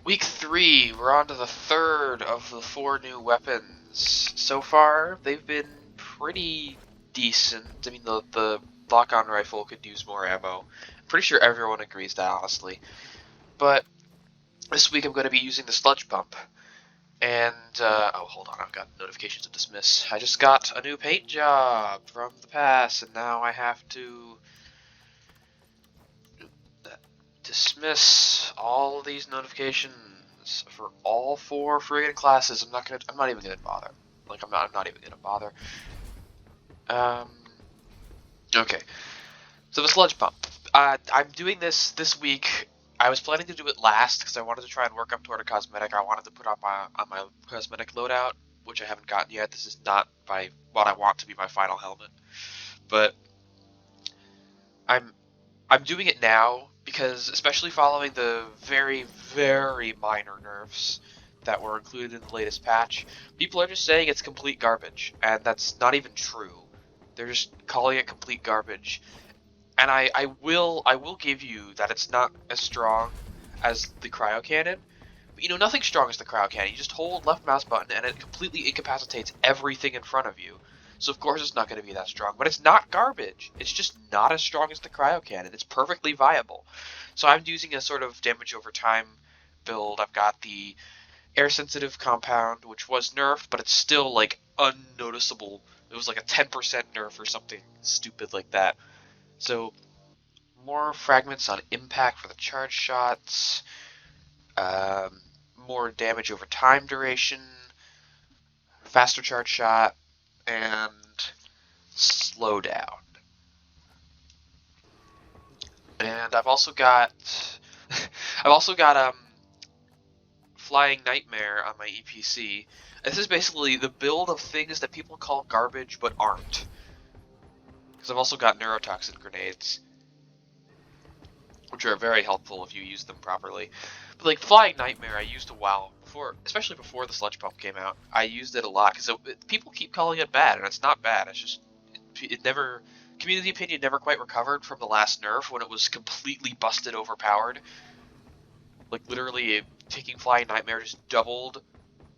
Week 3, we're on to the third of the 4 new weapons. So far, they've been pretty decent. I mean, the lock-on rifle could use more ammo. I'm pretty sure everyone agrees that, honestly. But this week I'm going to be using the sludge pump. And, oh, hold on, I've got notifications to dismiss. I just got a new paint job from the past, and now I have to dismiss all of these notifications for all 4 friggin' classes. I'm not even gonna bother. Like, I'm not even gonna bother. Okay. So the sludge pump. I'm doing this week. I was planning to do it last because I wanted to try and work up toward a cosmetic. I wanted to put on my cosmetic loadout, which I haven't gotten yet. This is not what I want to be my final helmet, but I'm doing it now because, especially following the very, very minor nerfs that were included in the latest patch, people are just saying it's complete garbage, and that's not even true. They're just calling it complete garbage. And I will give you that it's not as strong as the cryo cannon. But you know, nothing's strong as the cryo cannon. You just hold left mouse button and it completely incapacitates everything in front of you. So of course it's not going to be that strong, but it's not garbage. It's just not as strong as the cryo cannon. It's perfectly viable. So I'm using a sort of damage over time build. I've got the air sensitive compound, which was nerfed, but it's still like unnoticeable. It was like a 10% nerf or something stupid like that. So more fragments on impact for the charge shots, more damage over time duration, faster charge shot, and slowdown. And I've also got Flying Nightmare on my EPC. This is basically the build of things that people call garbage but aren't. Because I've also got neurotoxin grenades, which are very helpful if you use them properly. But like Flying Nightmare, I used a while before, especially before the sludge pump came out. I used it a lot because people keep calling it bad, and it's not bad. It's just it never, community opinion never quite recovered from the last nerf when it was completely busted, overpowered. Like literally, taking Flying Nightmare just doubled.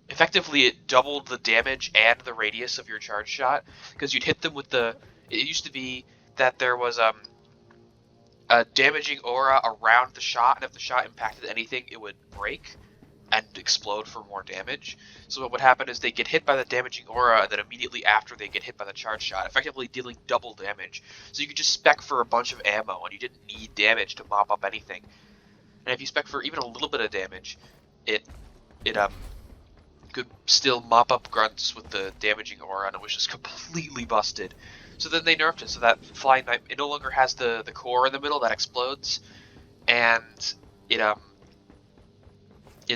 Effectively, it doubled the damage and the radius of your charge shot because you'd hit them with the. It used to be that there was a damaging aura around the shot, and if the shot impacted anything, it would break and explode for more damage. So what would happen is they get hit by the damaging aura, and then immediately after they get hit by the charge shot, effectively dealing double damage. So you could just spec for a bunch of ammo, and you didn't need damage to mop up anything. And if you spec for even a little bit of damage, it could still mop up grunts with the damaging aura, and it was just completely busted. So then they nerfed it so that Flying Knight, it no longer has the core in the middle that explodes, and it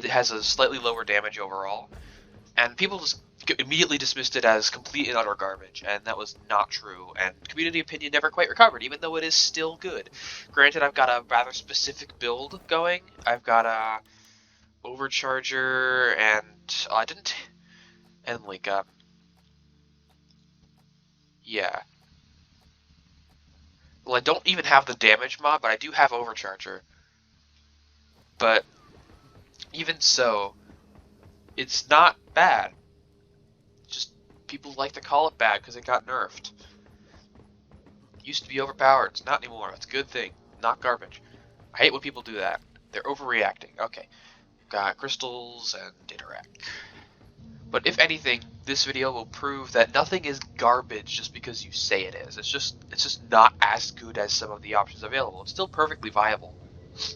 has a slightly lower damage overall. And people just immediately dismissed it as complete and utter garbage, and that was not true. And community opinion never quite recovered, even though it is still good. Granted, I've got a rather specific build going. I've got a overcharger, and I didn't, and like yeah. Well, I don't even have the damage mod, but I do have overcharger. But even so, it's not bad. Just people like to call it bad because it got nerfed. It used to be overpowered. It's not anymore. It's a good thing. Not garbage. I hate when people do that. They're overreacting. Okay. Got crystals and data rack. But if anything, this video will prove that nothing is garbage just because you say it is. It's just not as good as some of the options available. It's still perfectly viable.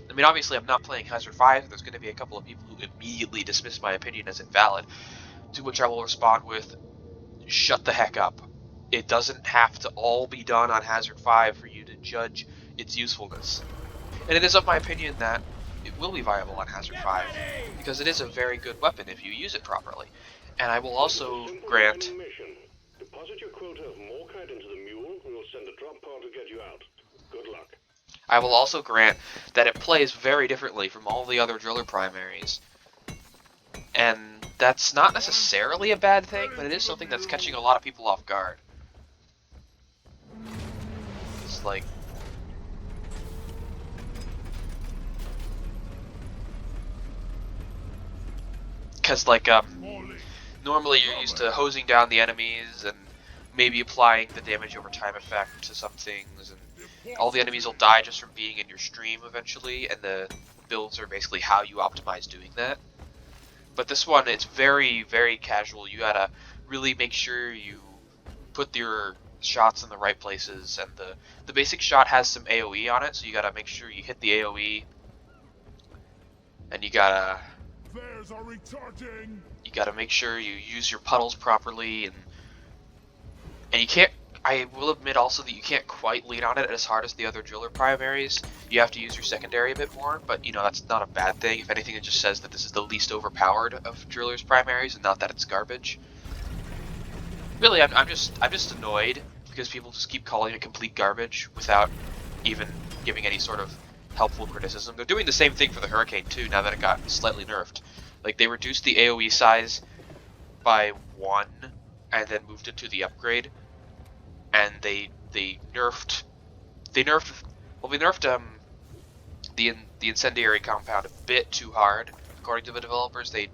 I mean, obviously I'm not playing Hazard 5. There's going to be a couple of people who immediately dismiss my opinion as invalid, to which I will respond with, shut the heck up. It doesn't have to all be done on Hazard 5 for you to judge its usefulness. And it is of my opinion that it will be viable on Hazard 5, because it is a very good weapon if you use it properly. And I will also grant... Deposit your quota of Morkite into the mule, and we'll send a drop pod to get you out. Good luck. I will also grant that it plays very differently from all the other driller primaries. And that's not necessarily a bad thing, but it is something that's catching a lot of people off guard. It's like... because like normally you're used to hosing down the enemies and maybe applying the damage over time effect to some things, and all the enemies will die just from being in your stream eventually, and the builds are basically how you optimize doing that. But this one, it's very, very casual. You gotta really make sure you put your shots in the right places, and the basic shot has some AoE on it, so you gotta make sure you hit the AoE, and you gotta make sure you use your puddles properly, and you can't. I will admit also that you can't quite lean on it as hard as the other driller primaries. You have to use your secondary a bit more, but you know, that's not a bad thing. If anything, it just says that this is the least overpowered of drillers primaries, and not that it's garbage. Really, I'm just annoyed because people just keep calling it complete garbage without even giving any sort of helpful criticism. They're doing the same thing for the Hurricane too, now that it got slightly nerfed. Like, they reduced the AoE size by 1 and then moved it to the upgrade, and they nerfed the incendiary compound a bit too hard. According to the developers, they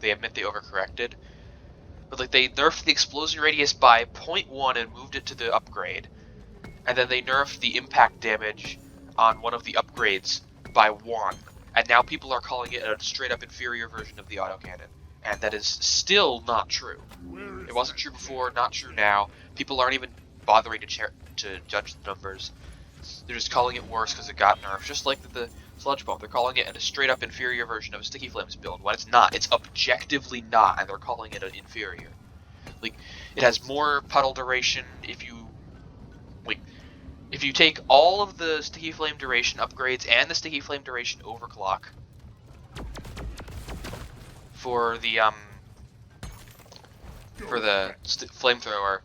admit they overcorrected. But like, they nerfed the explosion radius by 0.1 and moved it to the upgrade, and then they nerfed the impact damage on one of the upgrades by 1, and now people are calling it a straight up inferior version of the autocannon, and that is still not true. It wasn't true before, not true now. People aren't even bothering to judge the numbers. They're just calling it worse because it got nerfed, just like the sludge bomb. They're calling it a straight up inferior version of a Sticky Flames build, when it's not. It's objectively not, and they're calling it an inferior. Like, it has more puddle duration. If you take all of the Sticky Flame duration upgrades and the Sticky Flame duration overclock for the flamethrower,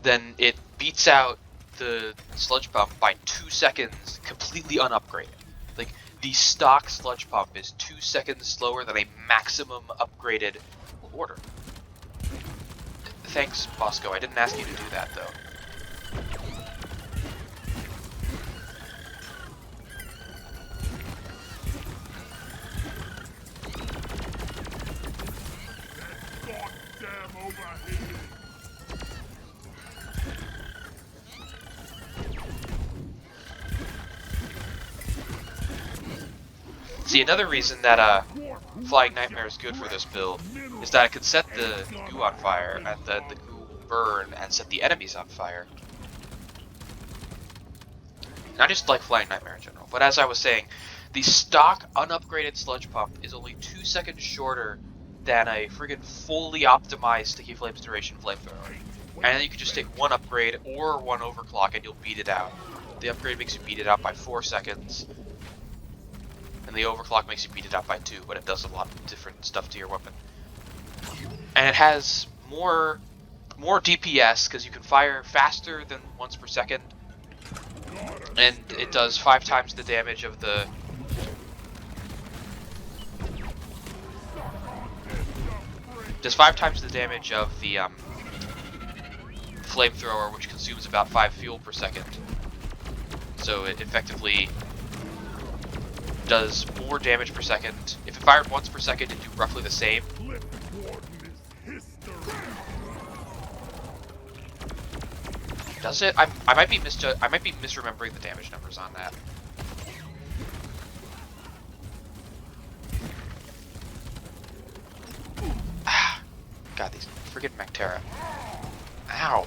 then it beats out the sludge pump by 2 seconds, completely unupgraded. Like, the stock sludge pump is 2 seconds slower than a maximum upgraded order. Thanks, Bosco. I didn't ask you to do that, though. See, another reason that Flying Nightmare is good for this build is that it can set the goo on fire, and then the goo will burn and set the enemies on fire. And I just like Flying Nightmare in general, but as I was saying, the stock unupgraded sludge pump is only 2 seconds shorter than a friggin' fully optimized Sticky Flames duration flamethrower. And then you can just take one upgrade or one overclock and you'll beat it out. The upgrade makes you beat it out by 4 seconds, and the overclock makes you beat it out by 2, but it does a lot of different stuff to your weapon. And it has more DPS, because you can fire faster than once per second, and it does 5 times the damage of the... does 5 times the damage of the flamethrower, which consumes about 5 fuel per second. So it effectively does more damage per second. If it fired once per second, it'd do roughly the same. Does it? I might be misremembering the damage numbers on that. God, these friggin' Mactera. Ow.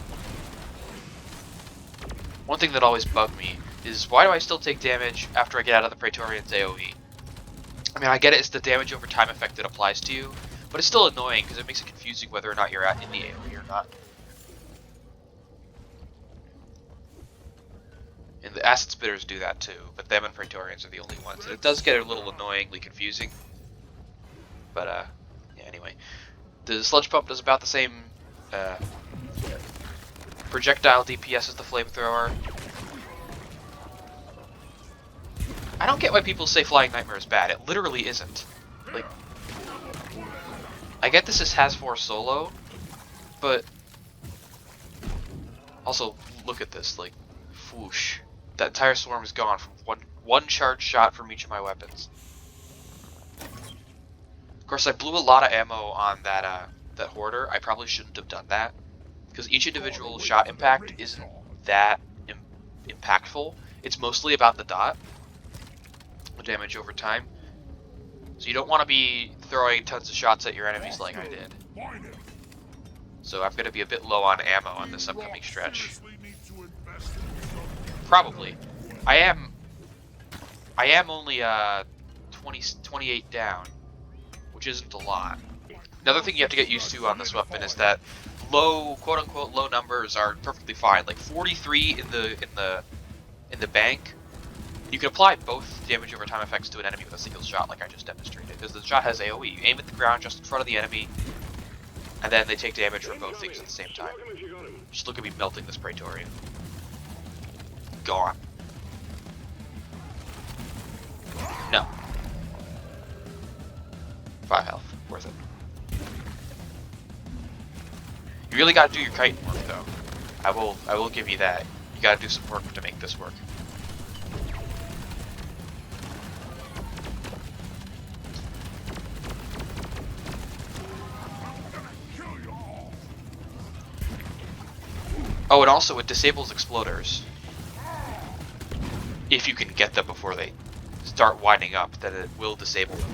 One thing that always bugged me is, why do I still take damage after I get out of the Praetorian's AoE? I mean, I get it, it's the damage over time effect that applies to you, but it's still annoying because it makes it confusing whether or not you're in the AoE or not. And the Acid Spitters do that too, but them and Praetorians are the only ones. And it does get a little annoyingly confusing. But, yeah, anyway. The Sludge Pump does about the same projectile DPS as the Flamethrower. I don't get why people say Flying Nightmare is bad. It literally isn't. Like, I get this is Has-4 solo, but also, look at this, like, whoosh. That entire swarm is gone from one charge shot from each of my weapons. Of course, I blew a lot of ammo on that hoarder. I probably shouldn't have done that, because each individual shot impact isn't that impactful. It's mostly about the dot, the damage over time. So you don't want to be throwing tons of shots at your enemies like I did. So I'm going to be a bit low on ammo on this upcoming stretch. Probably. I am only 28 down, which isn't a lot. Another thing you have to get used to on this weapon is that low, quote-unquote, low numbers are perfectly fine. Like 43 in the bank, you can apply both damage over time effects to an enemy with a single shot, like I just demonstrated, because the shot has AoE. You aim at the ground just in front of the enemy, and then they take damage from both things at the same time. Just look at me melting this Praetorian. Gone. No. 5 health. Worth it. You really gotta do your kiting work, though. I will give you that. You gotta do some work to make this work. Oh, and also it disables exploders. If you can get them before they start winding up, then it will disable them.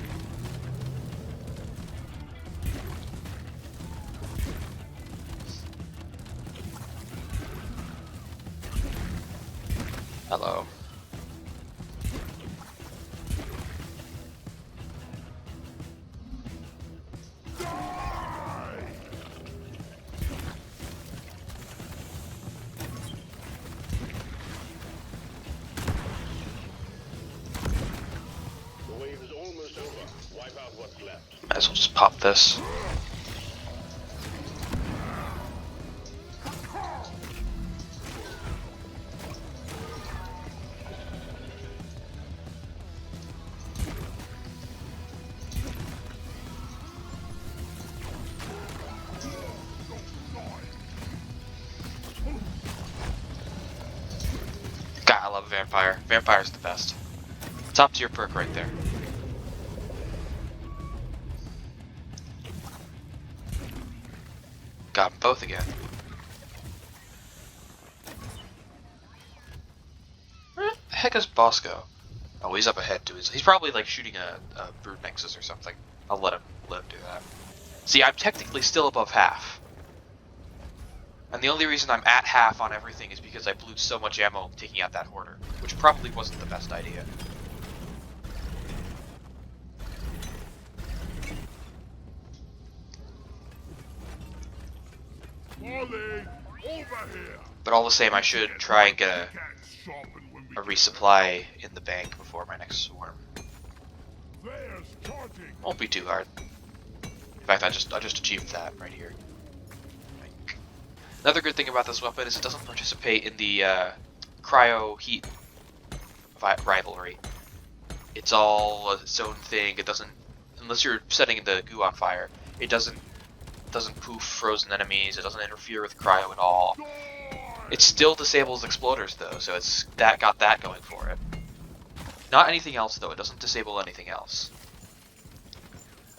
Hello. Might as well just pop this. God, I love Vampire. Vampire's the best. Top tier perk right there. Got them both again. Where the heck is Boss go? Oh, he's up ahead too. He's probably like shooting a Brood Nexus or something. I'll let him do that. See, I'm technically still above half. And the only reason I'm at half on everything is because I blew so much ammo taking out that hoarder, which probably wasn't the best idea. But all the same, I should try and get a resupply in the bank before my next swarm. Won't be too hard. In fact, I just achieved that right here. Another good thing about this weapon is it doesn't participate in the cryo heat rivalry. It's all its own thing. It doesn't, unless you're setting the goo on fire, it doesn't poof frozen enemies. It doesn't interfere with cryo at all. It still disables exploders though, so it's got that going for it. Not anything else though. It doesn't disable anything else.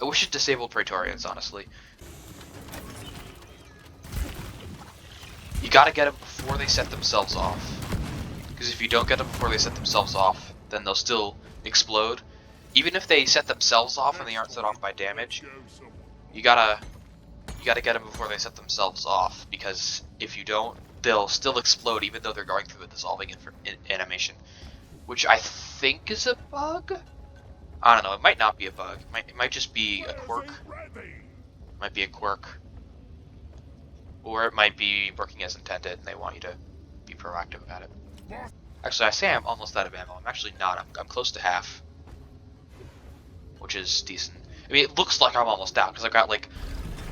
I wish it disabled Praetorians, honestly. You gotta get them before they set themselves off. Because if you don't get them before they set themselves off, then they'll still explode. Even if they set themselves off and they aren't set off by damage, you gotta get them before they set themselves off. Because if you don't, they'll still explode even though they're going through a dissolving animation. Which I think is a bug? I don't know, it might not be a bug. It might just be a quirk. It might be a quirk. Or it might be working as intended and they want you to be proactive about it. Actually, I say I'm almost out of ammo. I'm actually not. I'm close to half. Which is decent. I mean, it looks like I'm almost out because I've got like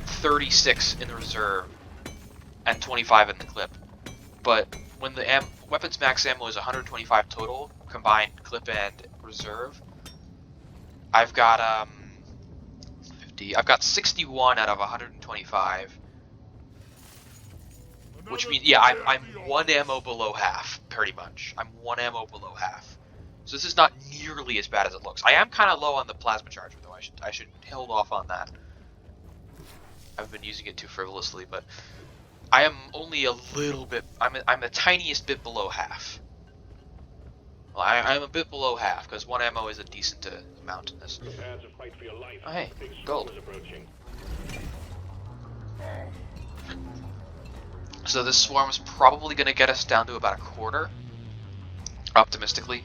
36 in the reserve and 25 in the clip. But when the weapons max ammo is 125 total, combined clip and reserve, I've got 50. I've got 61 out of 125. Which means, yeah, I'm one ammo below half, pretty much. I'm one ammo below half. So this is not nearly as bad as it looks. I am kind of low on the plasma charger, though. I should hold off on that. I've been using it too frivolously, but I am only a little bit. I'm the tiniest bit below half. Well, I'm a bit below half because 1 ammo is a decent amount in this. Prepare to fight for your life. Oh hey, Big storm gold. is approaching. So this swarm is probably going to get us down to about a quarter, optimistically.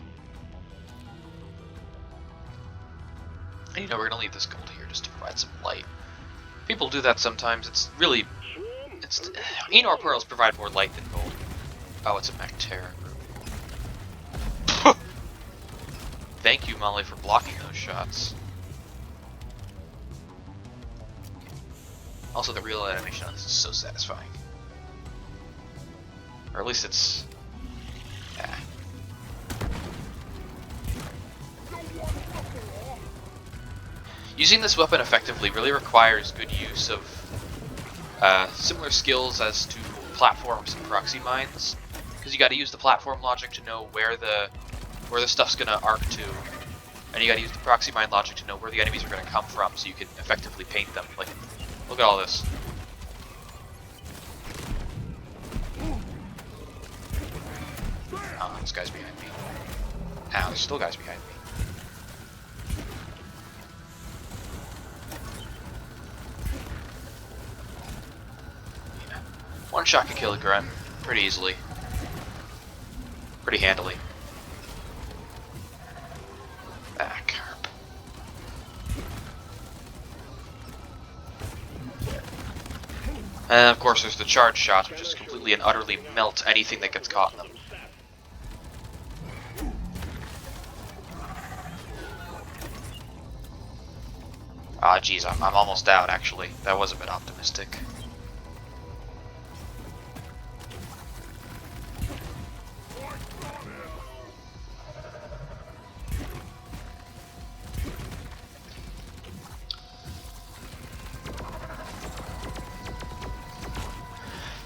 And you know we're going to leave this gold here just to provide some light. People do that sometimes. It's really, Enor pearls provide more light than gold. Oh, it's a mech terror group. Thank you, Molly, for blocking those shots. Also, the real animation on this is so satisfying. Or at least it's... yeah. Using this weapon effectively really requires good use of similar skills as to platforms and proxy mines, because you got to use the platform logic to know where the stuff's gonna arc to, and you got to use the proxy mine logic to know where the enemies are gonna come from, so you can effectively paint them. Like, look at all this. Oh, this guy's behind me. Ow, there's still guys behind me. One shot can kill a grunt pretty easily. Pretty handily. Ah, carp. And of course there's the charge shots, which just completely and utterly melt anything that gets caught in them. Ah, geez, I'm almost out, actually. That was a bit optimistic.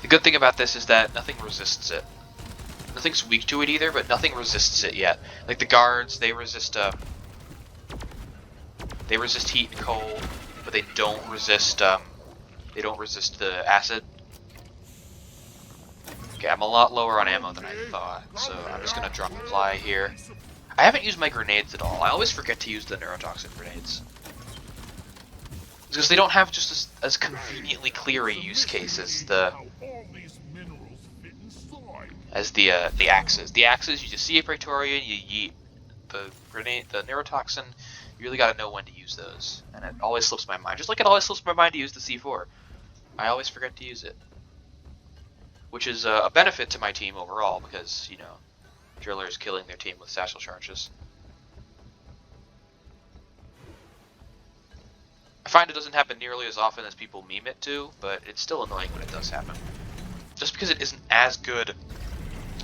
The good thing about this is that nothing resists it. Nothing's weak to it either, but nothing resists it yet. Like the guards, they resist heat and cold, but they don't resist the acid. Okay, I'm a lot lower on ammo than I thought, so I'm just gonna drop a fly here. I haven't used my grenades at all. I always forget to use the neurotoxin grenades. Because they don't have just as conveniently clear a use case as the axes. The axes, you just see a Praetorian, you yeet. The grenade, the neurotoxin, you really gotta know when to use those. And it always slips my mind. Just like it always slips my mind to use the C4. I always forget to use it. Which is a benefit to my team overall, because, you know, drillers killing their team with satchel charges. I find it doesn't happen nearly as often as people meme it to, but it's still annoying when it does happen. Just because it isn't as good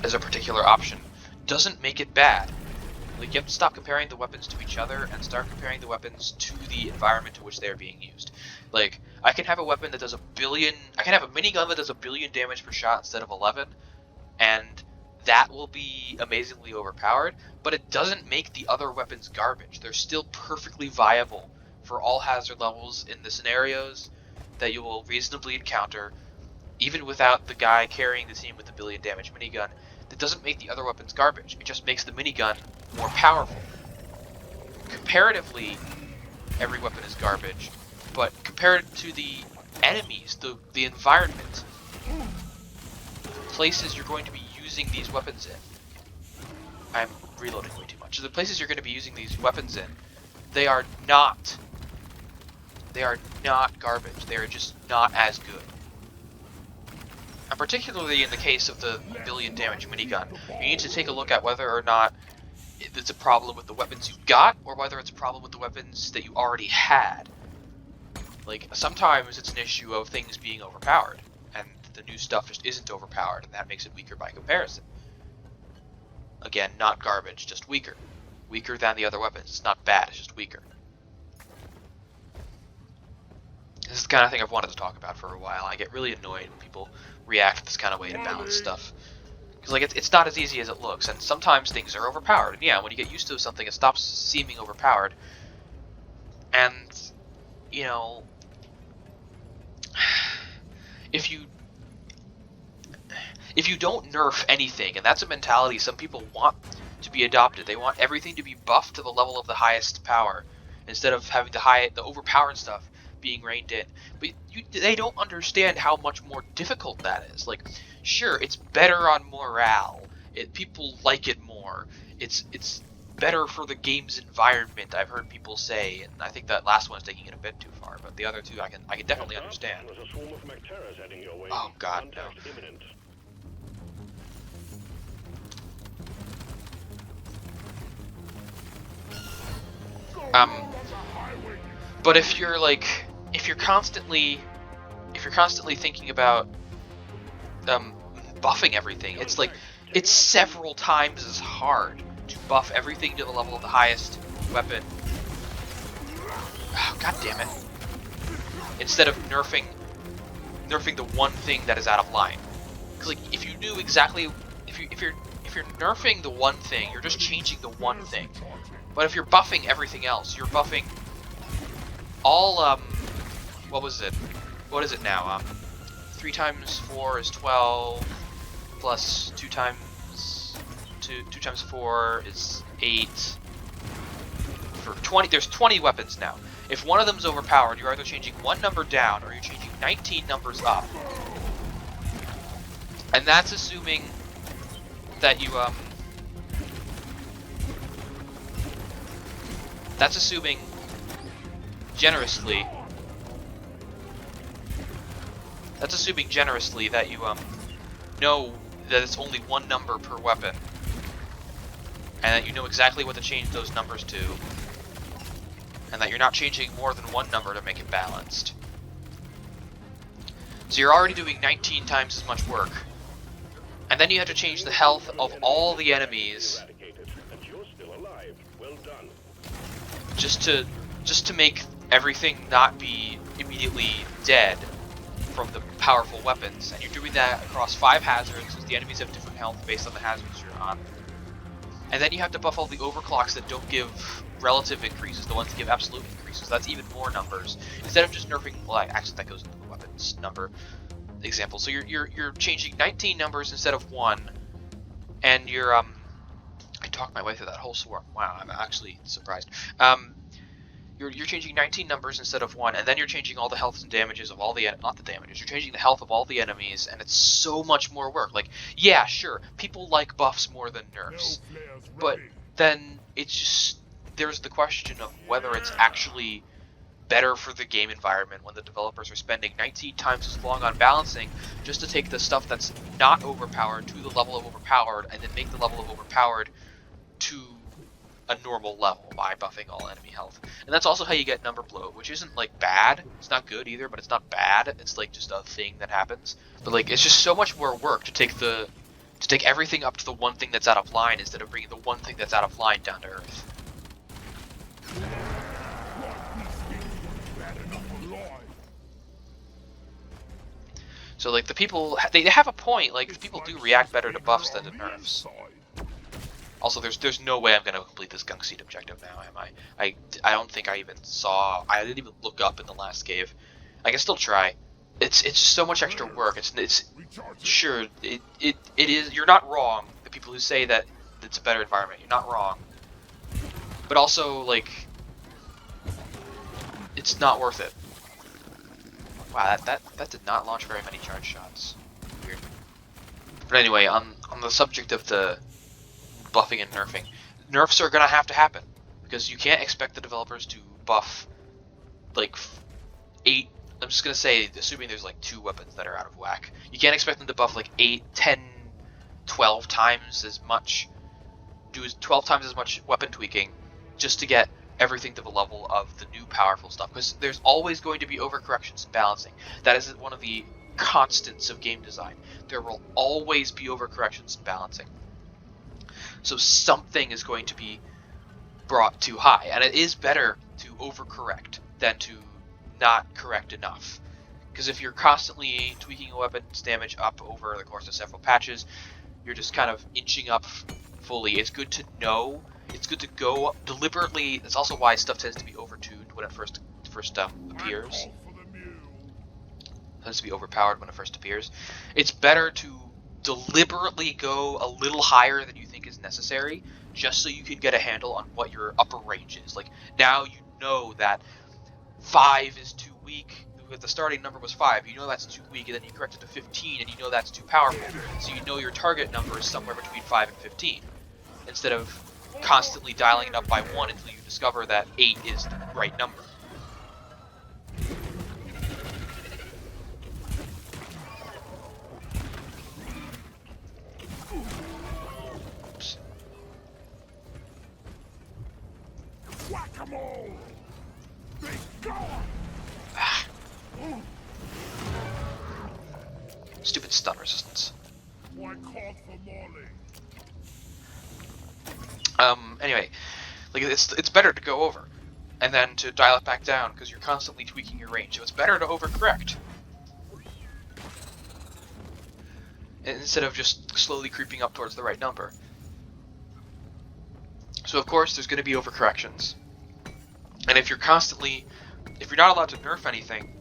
as a particular option doesn't make it bad. Like, you have to stop comparing the weapons to each other and start comparing the weapons to the environment in which they are being used. Like, I can have a weapon that does I can have a minigun that does 1 billion damage per shot instead of 11, and that will be amazingly overpowered, but it doesn't make the other weapons garbage. They're still perfectly viable for all hazard levels in the scenarios that you will reasonably encounter, even without the guy carrying the team with the 1 billion damage minigun. That doesn't make the other weapons garbage. It just makes the minigun more powerful. Comparatively, every weapon is garbage, but compared to the enemies, the environment, places you're going to be using these weapons in. I'm reloading way too much. So the places you're going to be using these weapons in, they are not garbage. They are just not as good. And particularly in the case of the 1 billion damage minigun, you need to take a look at whether or not it's a problem with the weapons you got, or whether it's a problem with the weapons that you already had. Like, sometimes it's an issue of things being overpowered, and the new stuff just isn't overpowered, and that makes it weaker by comparison. Again, not garbage, just weaker. Weaker than the other weapons. It's not bad, it's just weaker. This is the kind of thing I've wanted to talk about for a while. I get really annoyed when people react this kind of way to balance stuff. Because like it's not as easy as it looks, and sometimes things are overpowered. And yeah, when you get used to something, it stops seeming overpowered. And you know, if you don't nerf anything, and that's a mentality some people want to be adopted. They want everything to be buffed to the level of the highest power, instead of having the overpowered stuff being reined in. But they don't understand how much more difficult that is. Like, sure, it's better on morale. People like it more. It's better for the game's environment, I've heard people say, and I think that last one is taking it a bit too far. But the other two, I can definitely understand. There's a swarm of Macteras heading your way. Oh God, no. Contact imminent. But if you're constantly thinking about buffing everything, it's several times as hard to buff everything to the level of the highest weapon. Oh, God damn it! Instead of nerfing the one thing that is out of line. Because like if you knew exactly if you're nerfing the one thing, you're just changing the one thing. But if you're buffing everything else, you're buffing all what was it? What is it now? 3 times 4 is 12, plus 2 times 4 is 8. For 20, there's 20 weapons now. If one of them's overpowered, you're either changing one number down or you're changing 19 numbers up. And that's assuming that you that's assuming generously that you know that it's only one number per weapon, and that you know exactly what to change those numbers to, and that you're not changing more than one number to make it balanced. So you're already doing 19 times as much work, and then you have to change the health of all the enemies And you're still alive. Well done. just to make everything not be immediately dead from the powerful weapons. And you're doing that across 5 hazards, because the enemies have different health based on the hazards you're on. And then you have to buff all the overclocks that don't give relative increases, the ones that give absolute increases. That's even more numbers. Instead of just nerfing, well, actually that goes into the weapons number example. So you're changing 19 numbers instead of 1, and you're I talked my way through that whole swarm. Wow, I'm actually surprised. You're changing 19 numbers instead of 1, and then you're changing all the health and damages of all the not the damages. You're changing the health of all the enemies, and it's so much more work. Like, yeah, sure, people like buffs more than nerfs, but then it's just there's the question of whether it's actually better for the game environment when the developers are spending 19 times as long on balancing just to take the stuff that's not overpowered to the level of overpowered, and then make the level of overpowered to a normal level by buffing all enemy health. And that's also how you get number bloat, which isn't like bad. It's not good either, but it's not bad. It's like just a thing that happens. But like it's just so much more work to take everything up to the one thing that's out of line instead of bringing the one thing that's out of line down to earth. So like the people, they have a point. Like the people do react better to buffs than to nerfs. Also, there's no way I'm gonna complete this gunk seed objective now, am I? I don't think I even saw. I didn't even look up in the last cave. I can still try. It's so much extra work. It's sure it is. You're not wrong. The people who say that it's a better environment, you're not wrong. But also like, it's not worth it. Wow, that did not launch very many charge shots. Weird. But anyway, on the subject of the buffing and nerfing, nerfs are gonna have to happen because you can't expect the developers to buff like 8. I'm just gonna say, assuming there's like 2 weapons that are out of whack, you can't expect them to buff like 8, 10, 12 times as much, do 12 times as much weapon tweaking just to get everything to the level of the new powerful stuff, because there's always going to be overcorrections and balancing. That is one of the constants of game design. There will always be overcorrections and balancing. So something is going to be brought too high, and it is better to overcorrect than to not correct enough. Because if you're constantly tweaking a weapon's damage up over the course of several patches, you're just kind of inching up fully. It's good to know. It's good to go deliberately. That's also why stuff tends to be overtuned when it first appears. It tends to be overpowered when it first appears. It's better to deliberately go a little higher than you think is necessary, just so you can get a handle on what your upper range is. Like, now you know that 5 is too weak. If the starting number was 5, you know that's too weak, and then you correct it to 15, and you know that's too powerful. So you know your target number is somewhere between 5 and 15, instead of constantly dialing it up by 1 until you discover that 8 is the right number. Oops. Whack-a-mole! Be gone! Stupid stun resistance. Why call for mauling? Anyway, like it's better to go over, and then to dial it back down, because you're constantly tweaking your range. So it's better to overcorrect, instead of just slowly creeping up towards the right number. So of course there's going to be overcorrections, and if you're not allowed to nerf anything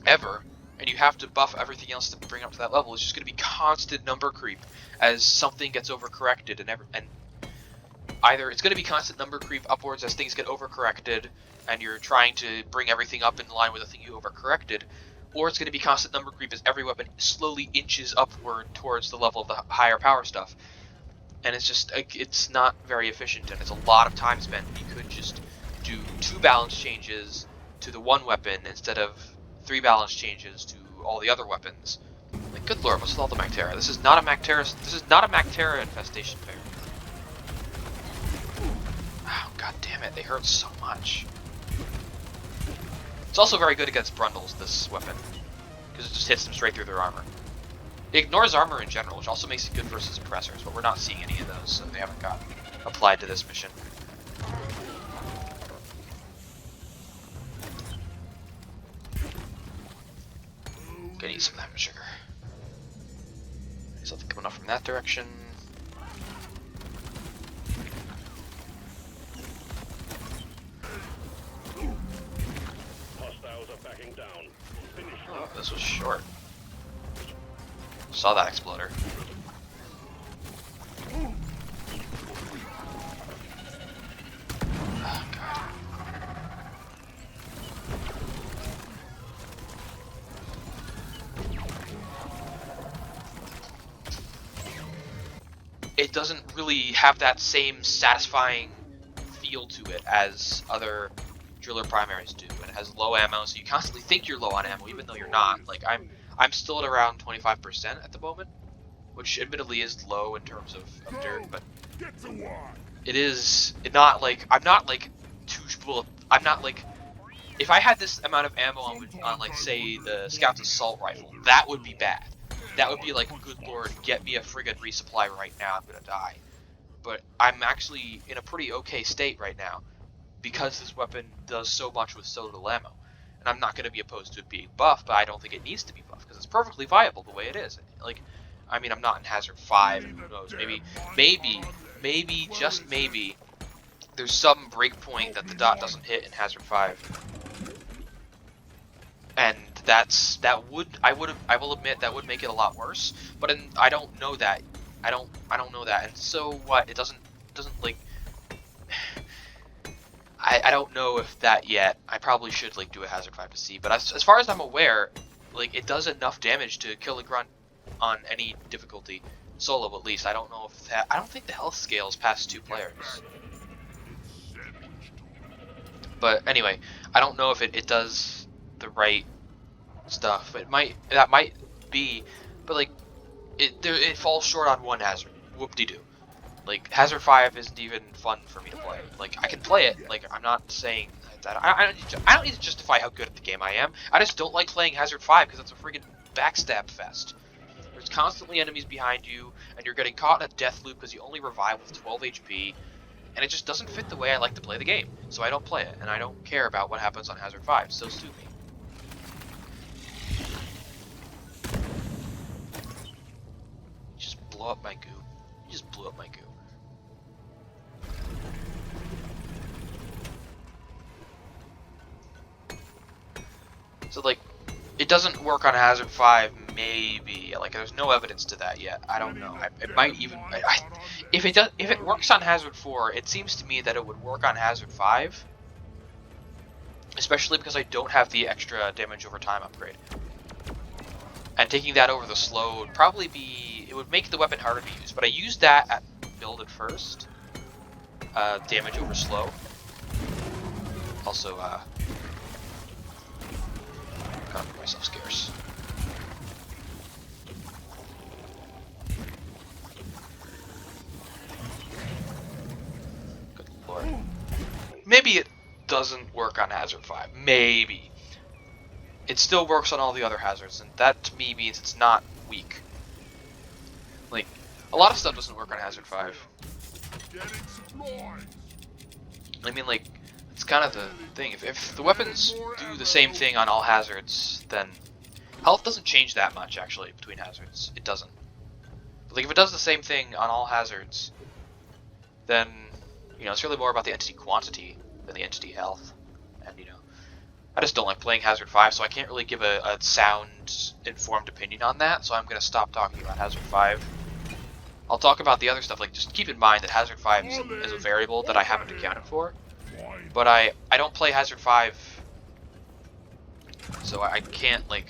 ever, and you have to buff everything else to bring up to that level, it's just going to be constant number creep as something gets overcorrected, and either it's going to be constant number creep upwards as things get overcorrected and you're trying to bring everything up in line with the thing you overcorrected, or it's going to be constant number creep as every weapon slowly inches upward towards the level of the higher power stuff. And it's not very efficient, and it's a lot of time spent. You could just do 2 balance changes to the one weapon instead of 3 balance changes to all the other weapons. Like, good lord, what's with all the Mactera? This is not a Mactera infestation fair. Oh, god damn it, they hurt so much. It's also very good against Brundles, this weapon, because it just hits them straight through their armor. It ignores armor in general, which also makes it good versus oppressors, but we're not seeing any of those, so they haven't got applied to this mission. Gonna eat some of that sugar. There's something coming up from that direction. Hostiles are backing down. Finish. Oh, this was short. Saw that exploder. Oh, God. It doesn't really have that same satisfying feel to it as other driller primaries do, and it has low ammo, so you constantly think you're low on ammo even though you're not. Like, I'm still at around 25% at the moment, which admittedly is low in terms of dirt, but I'm not like if I had this amount of ammo on like, say, the Scout's assault rifle, that would be bad. That would be like, good lord, get me a friggin' resupply right now, I'm gonna die. But I'm actually in a pretty okay state right now, because this weapon does so much with so little ammo. And I'm not going to be opposed to it being buffed, but I don't think it needs to be buffed, because it's perfectly viable the way it is. Like, I mean, I'm not in Hazard 5, and who knows, maybe, just maybe, there's some breakpoint that the dot doesn't hit in Hazard 5. And I will admit that would make it a lot worse, but I don't know that. I don't know that. And so what? It doesn't like, I don't know if that yet. I probably should like do a Hazard 5 to see, but as far as I'm aware, like, it does enough damage to kill a grunt on any difficulty, solo at least. I don't know if that. I don't think the health scales past 2 players. But anyway, I don't know if it does the right stuff. That might be, but like, it falls short on one hazard. Whoop-de-doo. Like, Hazard 5 isn't even fun for me to play. Like, I can play it. Like, I'm not saying that. I don't need to justify how good at the game I am. I just don't like playing Hazard 5 because it's a friggin' backstab fest. There's constantly enemies behind you, and you're getting caught in a death loop because you only revive with 12 HP, and it just doesn't fit the way I like to play the game. So I don't play it, and I don't care about what happens on Hazard 5, so sue me. Just blow up my goo. You just blew up my goo. So like, it doesn't work on Hazard 5, maybe. Like, there's no evidence to that yet. I don't know. It might even. If it works on Hazard 4, it seems to me that it would work on Hazard 5, especially because I don't have the extra damage over time upgrade. And taking that over the slow would probably be. It would make the weapon harder to use. But I used that at build at first. Damage over slow. Also, gotta make myself scarce. Good lord. Maybe it doesn't work on Hazard 5. Maybe. It still works on all the other hazards, and that to me means it's not weak. Like, a lot of stuff doesn't work on Hazard 5. Getting supplies. I mean, like, it's kind of the thing. If the weapons do the same thing on all hazards, then health doesn't change that much, actually, between hazards. It doesn't. But, like, if it does the same thing on all hazards, then, you know, it's really more about the entity quantity than the entity health. And, you know, I just don't like playing Hazard 5, so I can't really give a sound, informed opinion on that, so I'm going to stop talking about Hazard 5. I'll talk about the other stuff. Like, just keep in mind that Hazard 5 is a variable that I haven't accounted for. But I don't play Hazard 5, so I can't like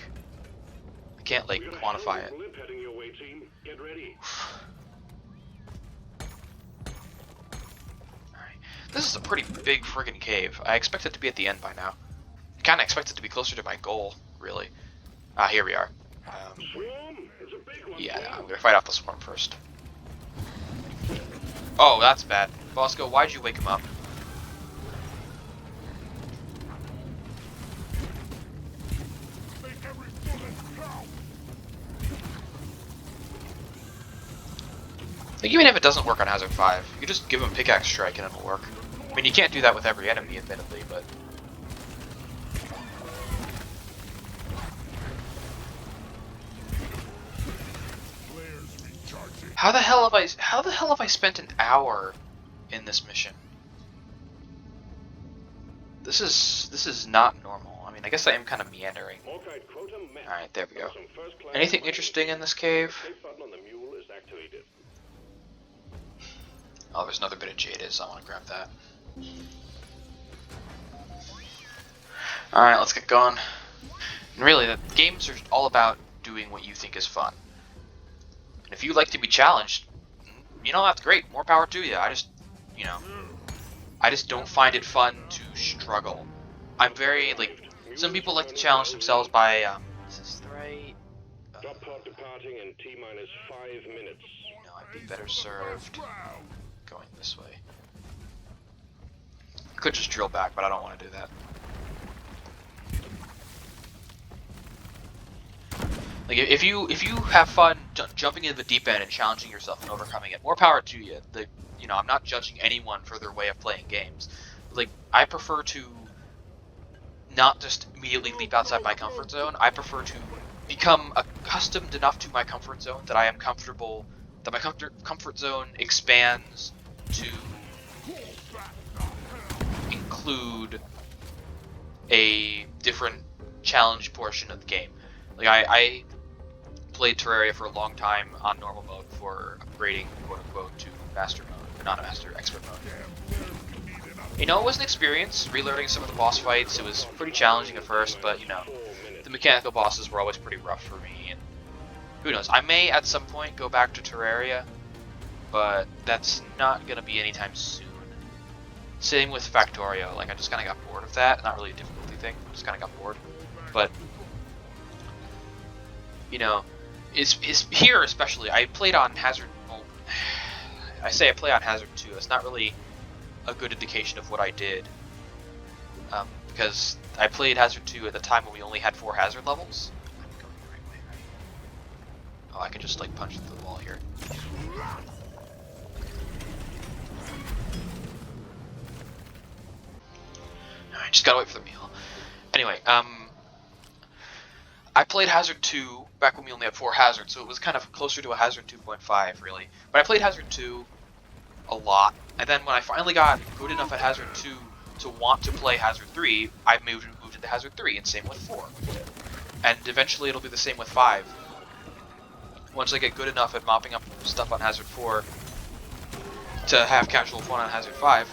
quantify it. Alright. This is a pretty big friggin' cave. I expect it to be at the end by now. I kinda expect it to be closer to my goal, really. Ah, here we are. Yeah, I'm gonna fight off the swarm first. Oh, that's bad. Bosco, why'd you wake him up? Like, even if it doesn't work on Hazard 5, you just give him Pickaxe Strike and it'll work. I mean, you can't do that with every enemy, admittedly, but... How the hell have I spent an hour in this mission? This is not normal. I mean, I guess I am kind of meandering. Alright, there we go. Anything interesting in this cave? Oh, there's another bit of Jadis. I want to grab that. Alright, let's get going. And really, the games are all about doing what you think is fun. And if you like to be challenged, you know, that's great. More power to you. I just, you know, I just don't find it fun to struggle. I'm very, like, some people like to challenge themselves by, is this the right? Drop pod departing in T-minus 5 minutes. You know, I'd be better served going this way. Could just drill back, but I don't want to do that. Like, if you have fun jumping into the deep end and challenging yourself and overcoming it, more power to you. You know, I'm not judging anyone for their way of playing games. Like, I prefer to not just immediately leap outside my comfort zone. I prefer to become accustomed enough to my comfort zone that I am comfortable, that my comfort zone expands to include a different challenge portion of the game. Like, I played Terraria for a long time on normal mode before upgrading, quote-unquote, to master mode, or not a master, expert mode. You know, it was an experience, relearning some of the boss fights. It was pretty challenging at first, but, you know, the mechanical bosses were always pretty rough for me, and who knows, I may at some point go back to Terraria, but that's not gonna be anytime soon. Same with Factorio, like, I just kinda got bored of that. Not really a difficulty thing, just kinda got bored. But, you know, is here especially, I played on Hazard, well, I say I play on Hazard 2, that's not really a good indication of what I did. Because I played Hazard 2 at the time when we only had 4 hazard levels. I'm going the right way, right? Oh, I can just, like, punch through the wall here. Alright, just gotta wait for the meal. Anyway, I played Hazard 2 back when we only had 4 hazards, so it was kind of closer to a Hazard 2.5, really. But I played Hazard 2 a lot, and then when I finally got good enough at Hazard 2 to want to play Hazard 3, I moved into Hazard 3, and same with 4. And eventually it'll be the same with 5. Once I get good enough at mopping up stuff on Hazard 4 to have casual fun on Hazard 5,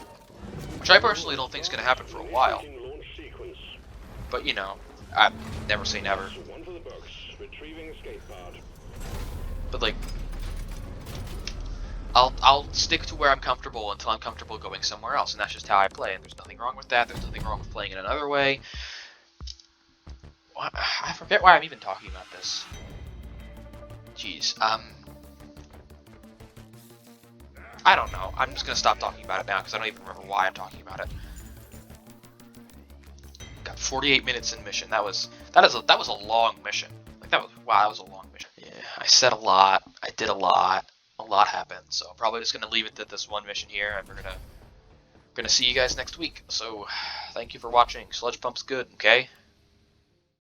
which I personally don't think is going to happen for a while. But, you know, I never say never. But, like, I'll stick to where I'm comfortable until I'm comfortable going somewhere else, and that's just how I play, and there's nothing wrong with that. There's nothing wrong with playing in another way. I forget why I'm even talking about this. Jeez, I don't know. I'm just gonna stop talking about it now because I don't even remember why I'm talking about it. Got 48 minutes in mission. That was a long mission. Like that was a long mission. Yeah, I said a lot. I did a lot. A lot happened. So I'm probably just gonna leave it at this one mission here, and we're gonna see you guys next week. So thank you for watching. Sludge Pump's good. Okay.